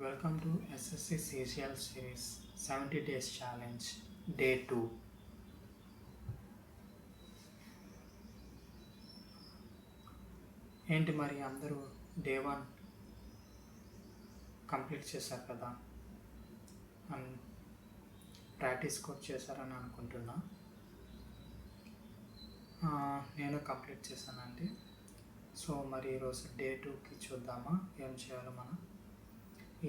Welcome to SSC CCL series 70 days challenge day 2. ఏంటి మరి అందరూ డే 1 కంప్లీట్ చేశారు కదా అండ్ ప్రాక్టీస్ కూడా చేశారని అనుకుంటున్నా. నేను కంప్లీట్ చేశానండి. సో మరి ఈరోజు డే 2కి చూద్దామా ఏం చేయాలో మనం.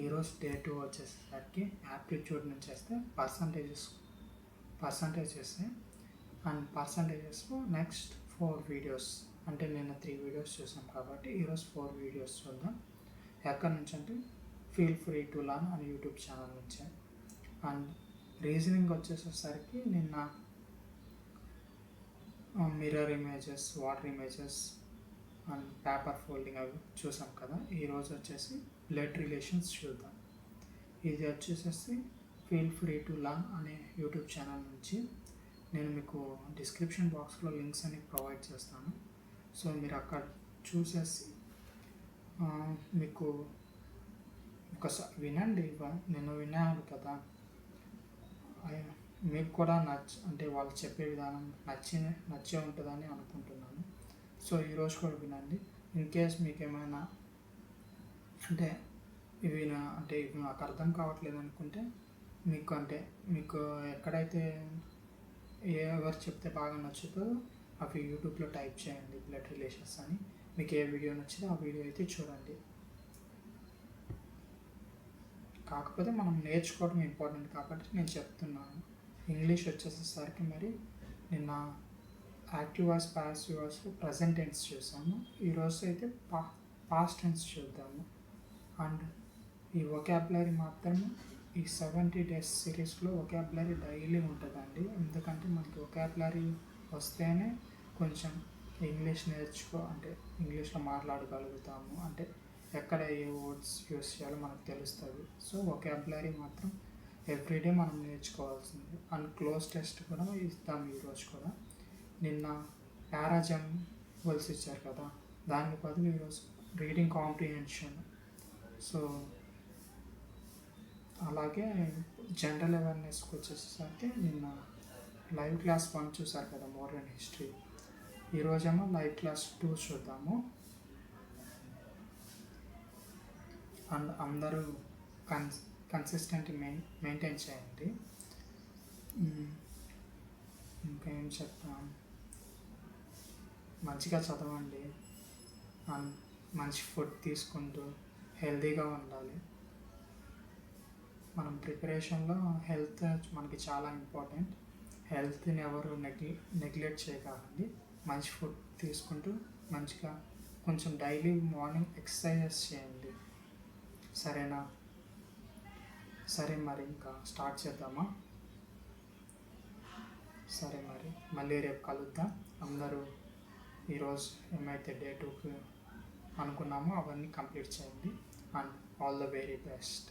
ఈరోజు డే 2 వచ్చేసరికి యాప్టిట్యూడ్ నుంచి వస్తే పర్సంటేజెస్ అండ్ పర్సంటేజెస్లో నెక్స్ట్ 4 వీడియోస్, అంటే నిన్న 3 వీడియోస్ చూసాం కాబట్టి ఈరోజు 4 వీడియోస్ చూద్దాం. ఎక్కడి నుంచి అంటే ఫీల్ ఫ్రీ టు లర్న్ అని యూట్యూబ్ ఛానల్ నుంచే. అండ్ రీజనింగ్ వచ్చేసరికి నిన్న mirror images, water images and paper folding అవి చూసాం కదా. ఈరోజు వచ్చేసి బ్లడ్ రిలేషన్స్ చూద్దాం. ఇది వచ్చేసేసి ఫీల్ ఫ్రీ టు లర్న్ అనే యూట్యూబ్ ఛానల్ నుంచి. నేను మీకు డిస్క్రిప్షన్ బాక్స్లో లింక్స్ అన్ని ప్రొవైడ్ చేస్తాను. సో మీరు అక్కడ చూసేసి మీకు ఒకసారి వినండి. నేను విన్నాను కదా, మీకు కూడా అంటే వాళ్ళు చెప్పే విధానం నచ్చే ఉంటుందని అనుకుంటున్నాను. సో ఈరోజు కూడా వినండి. ఇన్ కేస్ మీకు ఏమైనా అంటే ఇవి నాకు అర్థం కావట్లేదు అనుకుంటే మీకు ఎక్కడైతే ఎవరు చెప్తే బాగా నచ్చుతుందో అవి యూట్యూబ్లో టైప్ చేయండి బ్లడ్ రిలేషన్స్ అని. మీకు ఏ వీడియో నచ్చితే ఆ వీడియో అయితే చూడండి. కాకపోతే మనం నేర్చుకోవడం ఇంపార్టెంట్ కాబట్టి నేను చెప్తున్నాను. ఇంగ్లీష్ వచ్చేసరికి మరి నిన్న active voice, passive voice, present tense చూసాము. ఈరోజు అయితే పాస్ట్ టెన్స్ చూద్దాము. అండ్ ఈ వొకాబులరీ మాత్రం ఈ 70 డేస్ సిరీస్లో వొకాబులరీ డైలీ ఉంటుందండి. ఎందుకంటే మనకి వొకాబులరీ వస్తేనే కొంచెం ఇంగ్లీష్ అంటే ఇంగ్లీష్లో మాట్లాడగలుగుతాము, అంటే ఎక్కడ ఏ వర్డ్స్ యూస్ చేయాలో మనకు తెలుస్తుంది. సో వొకాబులరీ మాత్రం ఎవ్రీడే మనం నేర్చుకోవాల్సింది. అండ్ క్లోజ్ టెస్ట్ కూడా ఇస్తాం ఈరోజు కూడా. నిన్న పారాజంబుల్స్ ఇచ్చారు కదా, దానికి బదులు ఈరోజు రీడింగ్ కాంప్రిహెన్షన్. సో అలాగే జనరల్ అవేర్నెస్కి వచ్చేసరికి నిన్న లైవ్ క్లాస్ 1 చూసారు కదా, మోడర్న్ హిస్టరీ. ఈరోజేమో లైవ్ క్లాస్ 2 చూద్దాము. అండ్ అందరూ కన్సిస్టెంట్ మెయింటైన్ చేయండి. ఇంకా ఏం చెప్తాం, మంచిగా చదవండి అండ్ మంచి ఫుడ్ తీసుకుంటూ హెల్తీగా ఉండాలి. మనం ప్రిపరేషన్లో హెల్త్ మనకి చాలా ఇంపార్టెంట్. హెల్త్ని ఎవరు నెగ్లెక్ట్ చేయకండి. మంచి ఫుడ్ తీసుకుంటూ మంచిగా కొంచెం డైలీ మార్నింగ్ ఎక్సర్సైజెస్ చేయండి. సరేనా? సరే మరి ఇంకా స్టార్ట్ చేద్దామా? సరే మరి మళ్ళీ రేపు కలుద్దాం. అందరూ ఈరోజు ఏమైతే డే 2కి అనుకున్నామో అవన్నీ కంప్లీట్ చేయండి. And all the very best.